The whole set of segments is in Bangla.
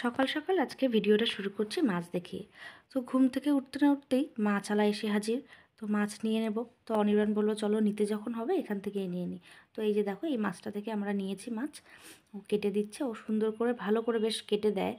সকাল সকাল আজকে ভিডিওটা শুরু করছি মাছ দেখিয়ে। তো ঘুম থেকে উঠতে না উঠতেই মাছআলা এসে হাজির। তো মাছ নিয়ে নেব। তো অনির্বাণ বলল চলো নিতে যখন হবে এখান থেকেই নিয়ে নিই। তো এই যে দেখো এই মাছটা থেকে আমরা নিয়েছি মাছ। ও কেটে দিচ্ছে, ও সুন্দর করে ভালো করে বেশ কেটে দেয়।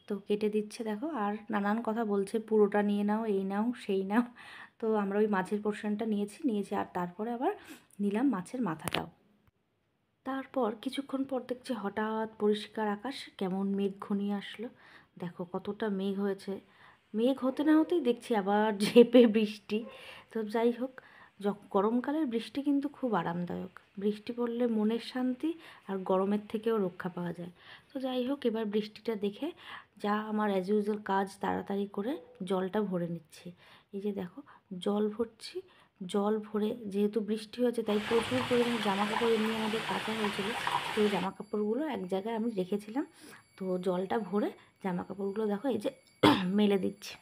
তো কেটে দিচ্ছে দেখো, আর নানান কথা বলছে পুরোটা নিয়ে নাও, এই নাও সেই নাও। তো আমরা ওই মাছের পোর্শনটা নিয়েছি আর তারপরে আবার নিলাম মাছের মাথাটাও। তারপর কিছুক্ষণ পর দেখছি হঠাৎ পরিষ্কার আকাশ, কেমন মেঘ ঘনিয়ে আসলো। দেখো কতটা মেঘ হয়েছে। মেঘ হতে না হতেই দেখছি আবার ঝেঁপে বৃষ্টি। তো যাই হোক, গরমকালের বৃষ্টি কিন্তু খুব আরামদায়ক। বৃষ্টি পড়লে মনের শান্তি আর গরমের থেকেও রক্ষা পাওয়া যায়। তো যাই হোক, এবার বৃষ্টিটা দেখে যা আমার অ্যাজ ইউজুয়াল কাজ, তাড়াতাড়ি করে জলটা ভরে নিচ্ছি। এই যে দেখো জল ভরছি। জল ভরে যেহেতু বৃষ্টি হয়েছে তাই প্রচুর পরিমাণে জামা কাপড় এমনি আমাদের কাচা হয়েছিল। তো এই জামা কাপড়গুলো এক জায়গায় আমি রেখেছিলাম। তো জলটা ভরে জামা কাপড়গুলো দেখো এই যে মেলে দিচ্ছি।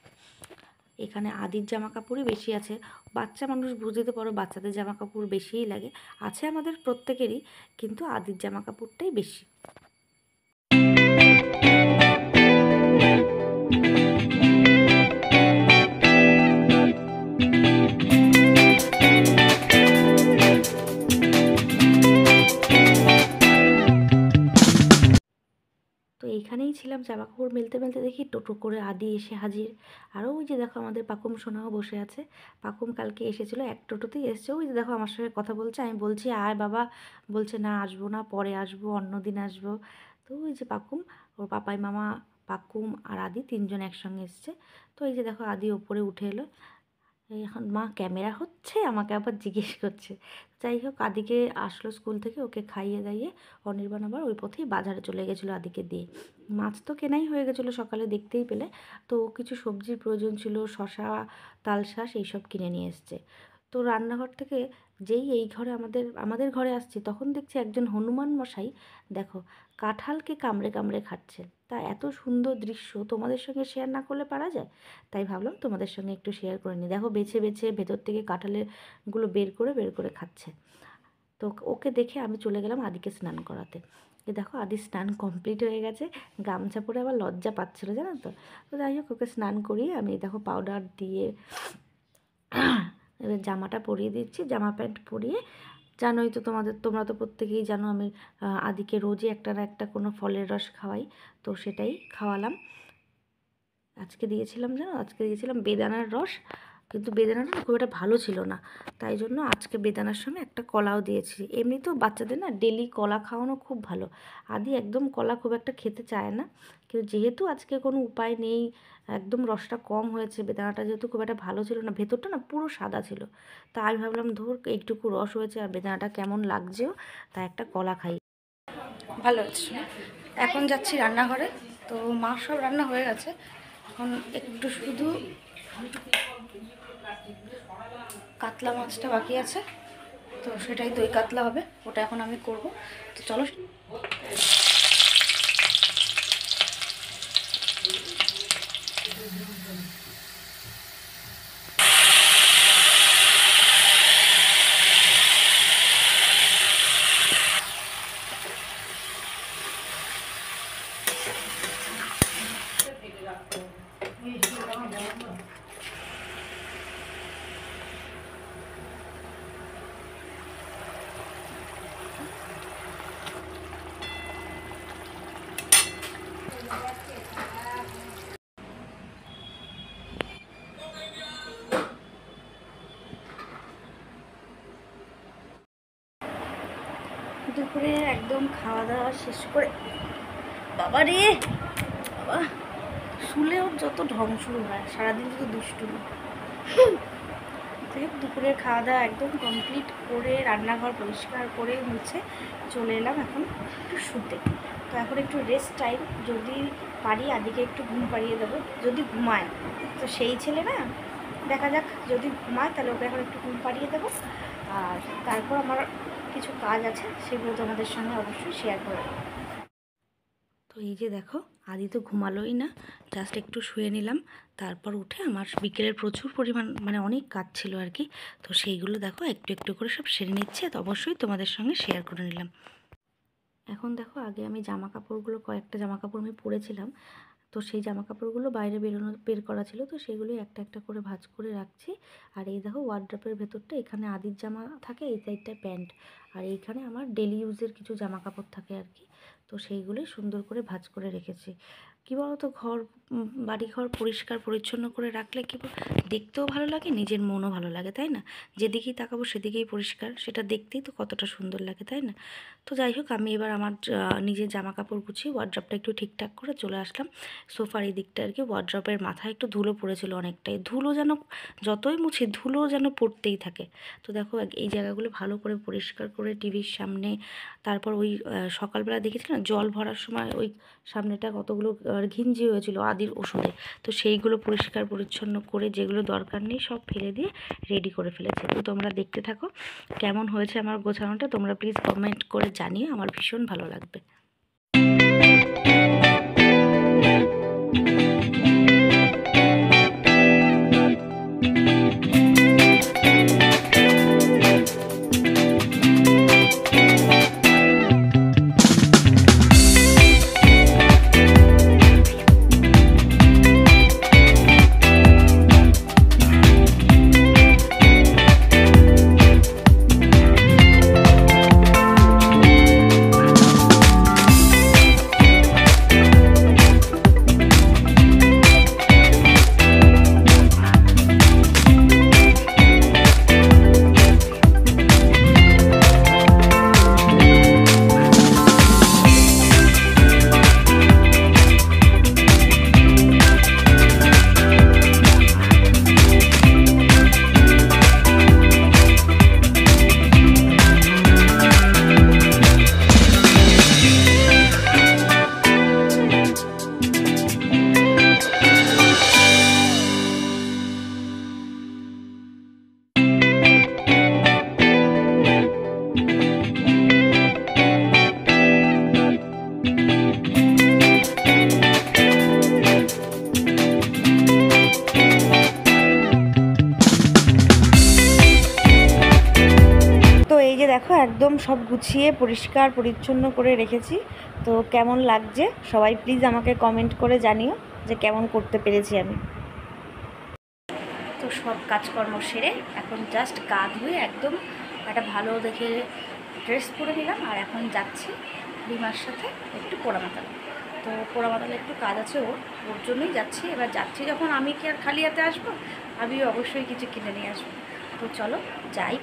এখানে আদির জামা কাপড়ই বেশি আছে। বাচ্চা মানুষ বুঝতে পারো, বাচ্চাদের জামা কাপড় বেশিই লাগে। আছে আমাদের প্রত্যেকেরই, কিন্তু আদির জামা কাপড়টাই বেশি। তো এইখানেই ছিলাম, জামা কাপড় মেলতে মেলতে দেখি টোটো করে আদি এসে হাজির। আরও ওই যে দেখো আমাদের পাকুম সোনাও বসে আছে। পাকুম কালকে এসেছিলো, এক টোটোতেই এসছে। ওই যে দেখো আমার সঙ্গে কথা বলছে, আমি বলছি আয় বাবা, বলছে না আসবো না, পরে আসবো, অন্য দিন আসবো। তো ওই যে পাকুম, ওর পাপাই মামা, পাকুম আর আদি তিনজন একসঙ্গে এসছে। তো এই যে দেখো আদি ওপরে উঠে এলো। এখন মা ক্যামেরা হচ্ছে, আমাকে আবার জিজ্ঞেস করছে। যাই হোক, আদিকে আসলো স্কুল থেকে, ওকে খাইয়ে দাইয়ে অনির্বাণ আবার ওই পথেই বাজারে চলে গেছিলো আদিকে দিয়ে। মাছ তো কেনাই হয়ে গেছিলো সকালে, দেখতেই পেলে। তো কিছু সবজির প্রয়োজন ছিল, শশা, তালশাঁস এইসব কিনে নিয়ে এসছে। তো রান্নাঘর থেকে যেই এই ঘরে আমাদের ঘরে আসছি, তখন দেখছি একজন হনুমান মশাই দেখো কাঁঠালকে কামড়ে কামড়ে খাচ্ছে। তা এত সুন্দর দৃশ্য তোমাদের সঙ্গে শেয়ার না করলে পারা যায়। তাই ভাবলাম তোমাদের সঙ্গে একটু শেয়ার করে নিই। দেখো বেছে বেছে ভেতর থেকে কাঁঠালের গুলো বের করে খাচ্ছে। তো ওকে দেখে আমি চলে গেলাম আদিকে স্নান করাতে। দেখো আদি স্নান কমপ্লিট হয়ে গেছে। গামছা পরে আবার লজ্জা পাচ্ছিলো, জানো তো। তো যাই হোক, ওকে স্নান করিয়ে আমি দেখো পাউডার দিয়ে এবার জামাটা পরিয়ে দিচ্ছি। জামা প্যান্ট পরিয়ে, জানোই তো তোমরা তো প্রত্যেকেই জানো আমি আদিকে রোজই একটা না একটা কোনো ফলের রস খাওয়াই। তো সেটাই খাওয়ালাম। আজকে দিয়েছিলাম বেদানার রস। কিন্তু বেদানাটা খুব একটা ভালো ছিল না, তাই জন্য আজকে বেদানার সঙ্গে একটা কলাও দিয়েছি। এমনিতেও বাচ্চাদের না ডেলি কলা খাওয়ানো খুব ভালো। আদি একদম কলা খুব একটা খেতে চায় না, কিন্তু যেহেতু আজকে কোনো উপায় নেই, একদম রসটা কম হয়েছে, বেদানাটা যেহেতু খুব একটা ভালো ছিল না, ভেতরটা না পুরো সাদা ছিল। তা আমি ভাবলাম ধর এইটুকু রস হয়েছে আর বেদানাটা কেমন লাগছেও, তাই একটা কলা খাই। ভালো হচ্ছে। এখন যাচ্ছি রান্নাঘরে। তো মা সব রান্না হয়ে গেছে, এখন একটু শুধু কাতলা মাছটা বাকি আছে। তো সেটাই দই কাতলা হবে, ওটা এখন আমি করব। তো চলো। দুপুরে একদম খাওয়া দাওয়া শেষ করে, বাবা রে বাবা, শুলেও যত ঢং শুরু হয়, সারাদিন যত দুষ্টুমি। যাই হোক, দুপুরের খাওয়া দাওয়া একদম কমপ্লিট করে রান্নাঘর পরিষ্কার করে মুছে চলে এলাম এখন একটু শুতে। তো এখন একটু রেস্ট টাইম, যদি পারি আদিকে একটু ঘুম পাড়িয়ে দেবো, যদি ঘুমায়। তো সেই ছেলে না, দেখা যাক, যদি ঘুমায় তাহলে ওকে এখন একটু ঘুম পাড়িয়ে দেবো। আর তারপর আমার কিছু কাজ আছে, সেগুলো তোমাদের সঙ্গে অবশ্যই শেয়ার করব। তো এই যে দেখো আদি তো ঘুমালোই না, জাস্ট একটু শুয়ে নিলাম। তারপর উঠে আমার বিকেলের প্রচুর পরিমাণ মানে অনেক কাজ ছিল আর কি। তো সেইগুলো দেখো একটু একটু করে সব সেরে নিচ্ছে, তো অবশ্যই তোমাদের সঙ্গে শেয়ার করে নিলাম। এখন দেখো আগে আমি জামা কাপড়গুলো, কয়েকটা জামা কাপড় আমি পরেছিলাম, তো সেই জামাকাপড়গুলো বাইরে বের করা ছিল, তো সেগুলোই একটা একটা করে ভাঁজ করে রাখছি। আর এই দেখো ওয়ার্ড্রপের ভেতরটা, এখানে আদির জামা থাকে, এই সাইডটায় প্যান্ট, আর এইখানে আমার ডেলি ইউজের কিছু জামাকাপড় থাকে আর কি। তো সেইগুলোই সুন্দর করে ভাঁজ করে রেখেছি। কী বলতো, বাড়িঘর পরিষ্কার পরিচ্ছন্ন করে রাখলে কি দেখতেও ভালো লাগে, নিজের মনও ভালো লাগে, তাই না? যেদিকেই তাকাবো সেদিকেই পরিষ্কার, সেটা দেখতেই তো কতটা সুন্দর লাগে, তাই না? তো যাই হোক, আমি এবার আমার নিজের জামা কাপড় গুছিয়ে ওয়ার্ড্রপটা একটু ঠিকঠাক করে চলে আসলাম সোফার এই দিকটা আর কি। ওয়ার্ড্রপের মাথায় একটু ধুলো পড়েছিল অনেকটাই, ধুলো যেন যতই মুছি ধুলো যেন পড়তেই থাকে। তো দেখো এই জায়গাগুলো ভালো করে পরিষ্কার করে টিভির সামনে, তারপর ওই সকালবেলা দেখেছি না জল ভরার সময় ওই সামনেটা কতগুলো ঘিঞ্জি হয়েছিল আদির ওষুধে, তো সেইগুলো পরিষ্কার পরিচ্ছন্ন করে যেগুলো দরকার নেই সব ফেলে দিয়ে রেডি করে ফেলেছে। তো তোমরা দেখতে থাকো কেমন হয়েছে আমার গোছানোটা, তোমরা প্লিজ কমেন্ট করে জানিও, আমার ভীষণ ভালো লাগবে। দেখো একদম সব গুছিয়ে পরিষ্কার পরিচ্ছন্ন করে রেখেছি। তো কেমন লাগছে সবাই প্লিজ আমাকে কমেন্ট করে জানিও যে কেমন করতে পেরেছি আমি। তো সব কাজকর্ম সেরে এখন জাস্ট গা ধুয়ে একদম একটা ভালো দেখে ড্রেস পরে নিলাম, আর এখন যাচ্ছি রিমার সাথে একটু পোড়ামাতাল। তো পোড়ামাতালে একটু কাজ আছে ওর জন্যই যাচ্ছি। এবার যাচ্ছি যখন, আমি কি আর খালি হাতে আসবো, আমি অবশ্যই কিছু কিনে নিয়ে আসবো। তো চলো যাই।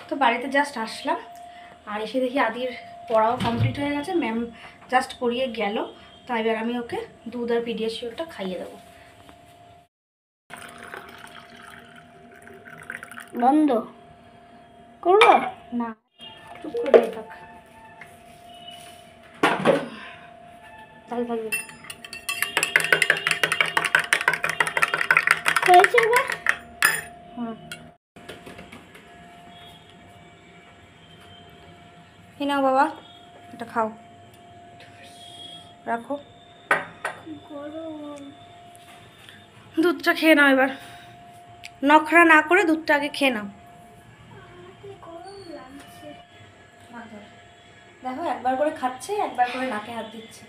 তো বাড়িতে জাস্ট আসলাম, আর এসে দেখি আদির পড়াও কমপ্লিট হয়ে গেছে, ম্যাম জাস্ট পড়িয়ে গেল। তাই এবার আমি ওকে দুধ আর পিডিয়াশিওরটা খাইয়ে দেবো। বন্ধ করবো না, চুপ করে দিয়ে থাক, তাহলে থাকবে। হয়েছে এবার? হুম, এই নাও বাবা, এটা খাও, রাখো। দুধটা খেয়ে নাও এবার, নখরা না করে দুধটা আগে খেয়ে নাও। দেখো একবার করে খাচ্ছে, একবার করে নাকে হাত দিচ্ছে।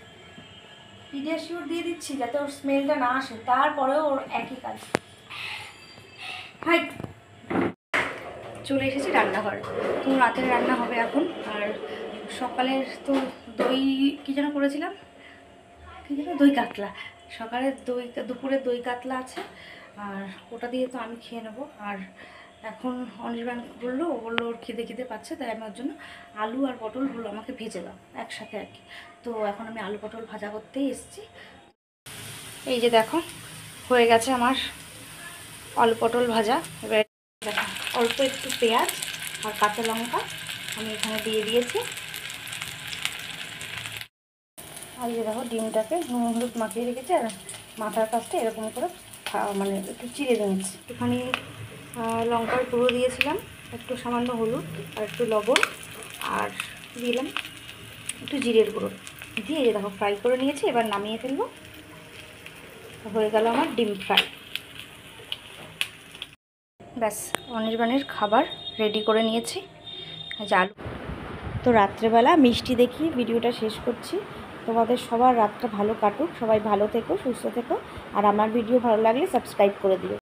পিডিয়াশিওর দিয়ে দিচ্ছি যাতে ওর স্মেলটা না আসে, তারপরেও ওর একই কাজ। হাই, চলে এসেছি রান্নাঘরে। তো রাতের রান্না হবে এখন। আর সকালের তো দই কী যেন করেছিলাম, কী যেন দই কাতলা, সকালে দুপুরে দই কাতলা আছে, আর ওটা দিয়ে তো আমি খেয়ে নেবো। আর এখন অনির্বাণ বললো ওর খিদে পাচ্ছে, তাই আমি ওর জন্য আলু আর পটল বললো আমাকে ভেজে দাও একসাথে আর কি। তো এখন আমি আলু পটল ভাজা করতেই এসেছি। এই যে দেখো হয়ে গেছে আমার আলু পটল ভাজা। এবার দেখো অল্প একটু পেঁয়াজ আর কাঁচা লঙ্কা আমি এখানে দিয়ে দিয়েছি। আর এই দেখো ডিমটাকে নুন হলুদ মাখিয়ে রেখেছি, আর মাথার কাছটা এরকম করে মানে একটু চিড়ে দিয়েছি। একটুখানি লঙ্কার গুঁড়ো দিয়েছিলাম, একটু সামান্য হলুদ আর একটু লবণ, আর দিলাম একটু জিরের গুঁড়ো দিয়ে দেখো ফ্রাই করে নিয়েছি। এবার নামিয়ে ফেলবো, হয়ে গেল আমার ডিম ফ্রাই। ব্যাস অনির্বাণের খাবার রেডি করে নিয়েছি। আলু তো রাত্রেবেলা মিষ্টি দেখিয়ে ভিডিওটা শেষ করছি। তোমাদের সবার রাতটা ভালো কাটুক, সবাই ভালো থেকো, সুস্থ থেকো, আর আমার ভিডিও ভালো লাগলে সাবস্ক্রাইব করে দিও।